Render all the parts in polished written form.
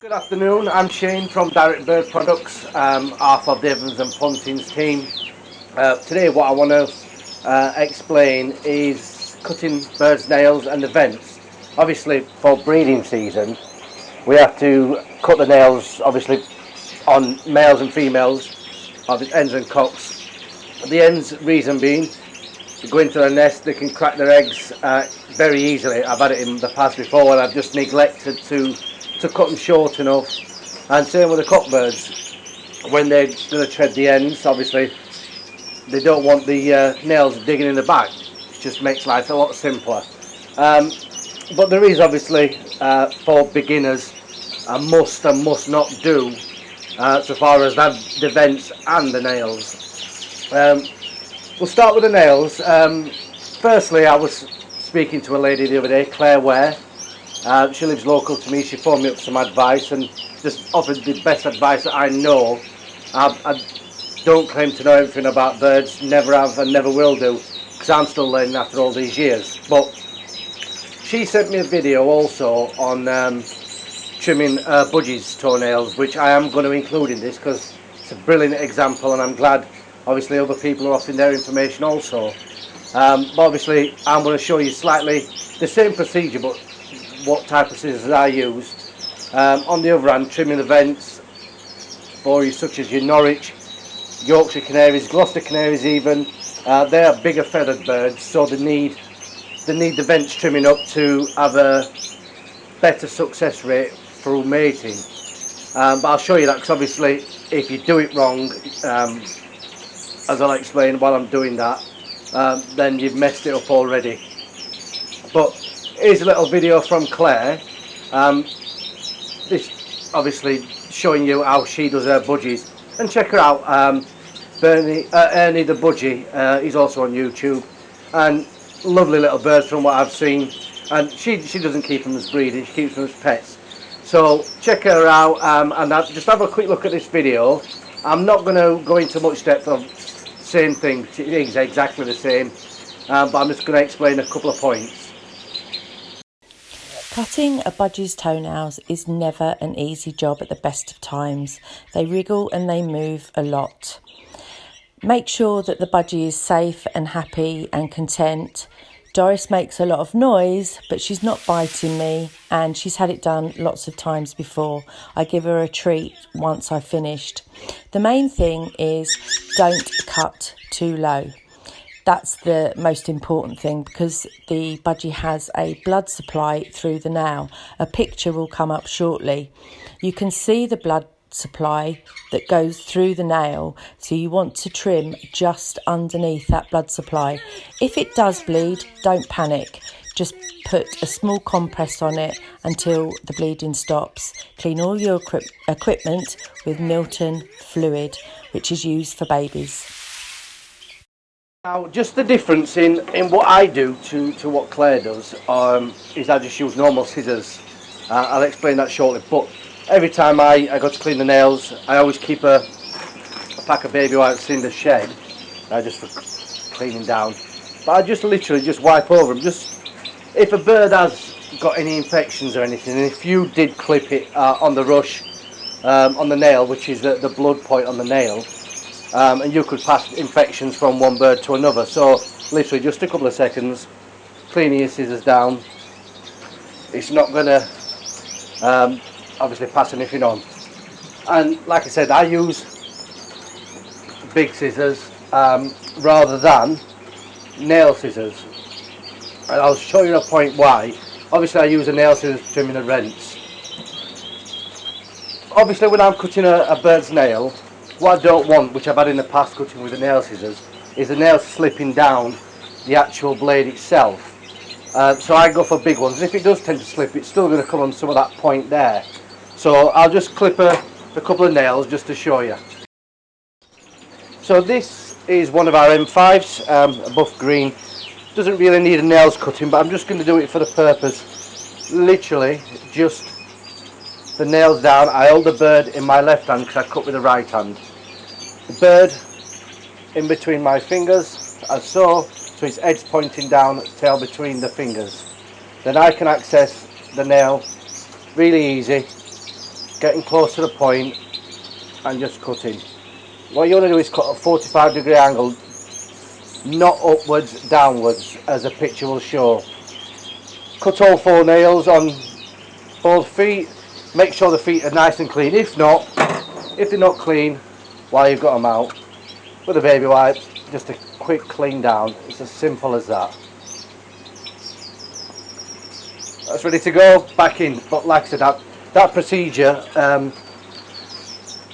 Good afternoon, I'm Shane from Direct Bird Products, half of the Evans and Pontins team. Today what I want to explain is cutting birds' nails and the vents. Obviously for breeding season we have to cut the nails obviously on males and females of the hens and cocks. The hens, reason being, they go into their nest, they can crack their eggs very easily. I've had it in the past before and I've just neglected to cut them short enough. And same with the cockbirds, when they're going to tread the ends, obviously they don't want the nails digging in the back. It just makes life a lot simpler. Um, but there is obviously for beginners a must and must not do so far as that the vents and the nails. We'll start with the nails. Firstly, I was speaking to a lady the other day, Claire Ware. She lives local to me. She phoned me up some advice and just offered the best advice that I know. I don't claim to know everything about birds, never have and never will do, because I'm still learning after all these years. But she sent me a video also on trimming budgies toenails, which I am going to include in this because it's a brilliant example, and I'm glad obviously other people are offering their information also. But obviously I'm going to show you slightly the same procedure, but what type of scissors I use. On the other hand, trimming the vents for you, such as your Norwich, Yorkshire Canaries, Gloucester Canaries even, they are bigger feathered birds, so they need the vents trimming up to have a better success rate through mating. But I'll show you that because obviously if you do it wrong, as I'll explain while I'm doing that, then you've messed it up already. But here's a little video from Claire. This obviously showing you how she does her budgies, and check her out. Ernie the Budgie. He's also on YouTube, and lovely little birds from what I've seen. And she doesn't keep them as breeding; she keeps them as pets. So check her out, and just have a quick look at this video. I'm not going to go into much depth of same thing. It's exactly the same, but I'm just going to explain a couple of points. Cutting a budgie's toenails is never an easy job at the best of times. They wriggle and they move a lot. Make sure that the budgie is safe and happy and content. Doris makes a lot of noise, but she's not biting me, and she's had it done lots of times before. I give her a treat once I've finished. The main thing is don't cut too low. That's the most important thing because the budgie has a blood supply through the nail. A picture will come up shortly. You can see the blood supply that goes through the nail, so you want to trim just underneath that blood supply. If it does bleed, don't panic. Just put a small compress on it until the bleeding stops. Clean all your equipment with Milton fluid, which is used for babies. Now, just the difference in what I do to what Claire does is I just use normal scissors. I'll explain that shortly. But every time I go to clean the nails, I always keep a pack of baby wipes in the shed, just for cleaning down. But I just literally just wipe over them. Just if a bird has got any infections or anything, and if you did clip it on the rush, on the nail, which is the blood point on the nail. And you could pass infections from one bird to another. So literally just a couple of seconds, cleaning your scissors down. It's not going to obviously pass anything on. And like I said, I use big scissors rather than nail scissors. And I'll show you a point why. Obviously I use a nail scissors trimming the rents. Obviously when I'm cutting a bird's nail, what I don't want, which I've had in the past cutting with the nail scissors, is the nail slipping down the actual blade itself. So I go for big ones. If it does tend to slip, it's still going to come on some of that point there. So I'll just clip a couple of nails just to show you. So this is one of our M5s, a buff green. Doesn't really need a nails cutting, but I'm just going to do it for the purpose. Literally, just the nails down. I hold the bird in my left hand because I cut with the right hand. The bird in between my fingers, as so its edge pointing down, tail between the fingers. Then I can access the nail really easy getting close to the point and just cutting. What you want to do is cut a 45-degree angle, not upwards, downwards, as the picture will show. Cut all 4 nails on both feet. Make sure the feet are nice and clean. If they're not clean while you've got them out, with a baby wipe, just a quick clean down. It's as simple as that. That's ready to go, back in. But like I said, that procedure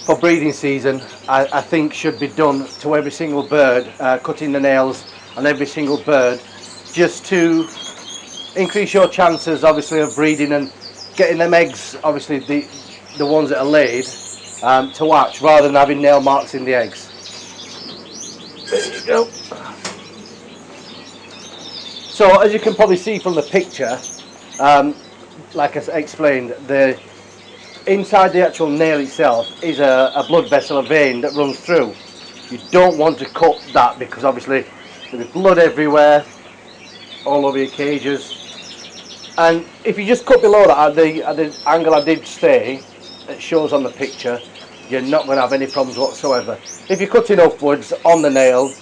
for breeding season, I think should be done to every single bird, cutting the nails on every single bird, just to increase your chances, obviously, of breeding and getting them eggs, obviously the ones that are laid, to hatch, rather than having nail marks in the eggs. There you go. So as you can probably see from the picture, like I explained, the inside the actual nail itself is a blood vessel, a vein that runs through. You don't want to cut that, because obviously there'll be blood everywhere, all over your cages. And if you just cut below that at the angle I did say, it shows on the picture, you're not going to have any problems whatsoever. If you're cutting upwards on the nail,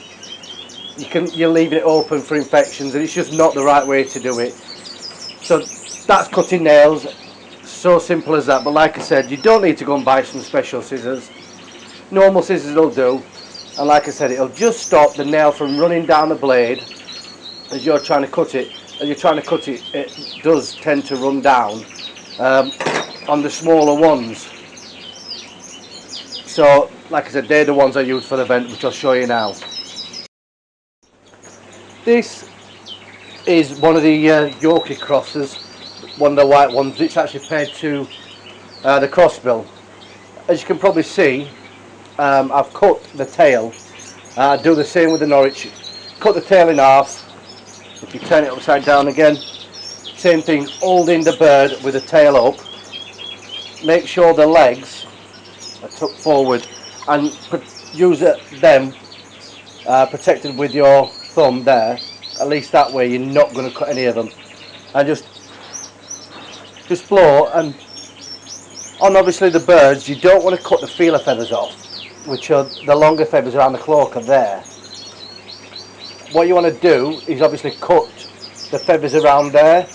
you're leaving it open for infections, and it's just not the right way to do it. So that's cutting nails, so simple as that. But like I said, you don't need to go and buy some special scissors. Normal scissors will do, and like I said, it'll just stop the nail from running down the blade as you're trying to cut it. As you're trying to cut it, it does tend to run down on the smaller ones. So like I said, they're the ones I use for the vent, which I'll show you now. This is one of the Yorkie crosses, one of the white ones. It's actually paired to the crossbill. As you can probably see, I've cut the tail. I do the same with the Norwich. Cut the tail in half. If you turn it upside down again, same thing, holding the bird with the tail up. Make sure the legs are tucked forward, and use them protected with your thumb there. At least that way you're not going to cut any of them. And just blow, and on obviously the birds, you don't want to cut the feeler feathers off, which are the longer feathers around the cloak are there. What you want to do is obviously cut the feathers around there.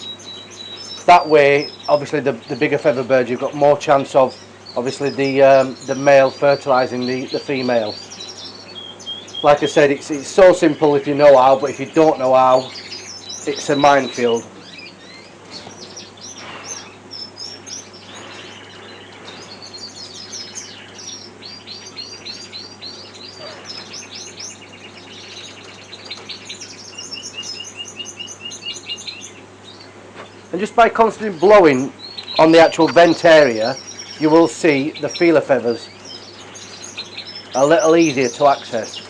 That way, obviously the bigger feather birds, you've got more chance of obviously the male fertilising the female. Like I said, it's so simple if you know how, but if you don't know how, it's a minefield. And just by constantly blowing on the actual vent area, you will see the feeler feathers a little easier to access.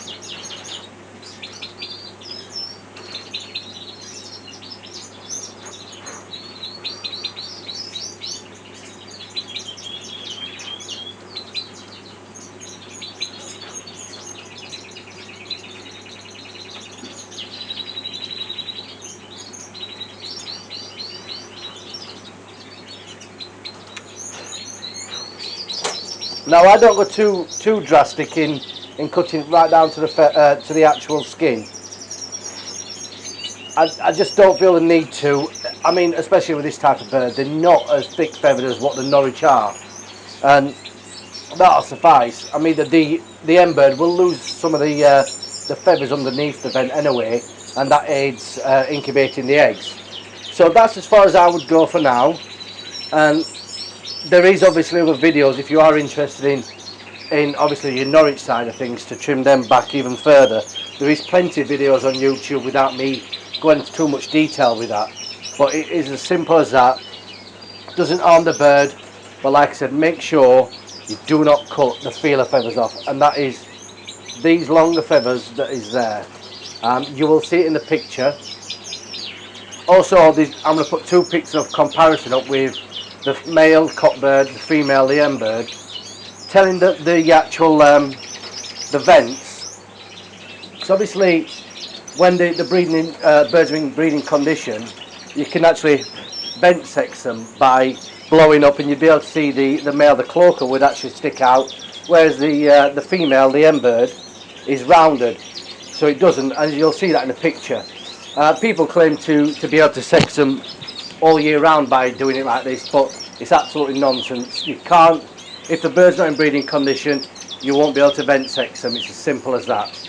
Now I don't go too drastic in cutting right down to the actual skin. I just don't feel the need to. I mean, especially with this type of bird, they're not as thick feathered as what the Norwich are, and that'll suffice. I mean, the M bird will lose some of the feathers underneath the vent anyway, and that aids incubating the eggs. So that's as far as I would go for now. And there is obviously other videos if you are interested in obviously your Norwich side of things, to trim them back even further. There is plenty of videos on YouTube without me going into too much detail with that, but it is as simple as that. Doesn't harm the bird, but like I said, make sure you do not cut the feeler feathers off, and that is these longer feathers that is there. You will see it in the picture. Also, I'm going to put 2 pictures of comparison up with the male cockbird, the female the M bird, telling the actual the vents. So obviously, when the breeding birds are in breeding condition, you can actually vent sex them by blowing up, and you'd be able to see the male, the cloaca, would actually stick out, whereas the female, the hen bird, is rounded, so it doesn't, and you'll see that in the picture. People claim to be able to sex them all year round by doing it like this, but it's absolutely nonsense. You can't. If the bird's not in breeding condition, you won't be able to vent sex them. It's as simple as that.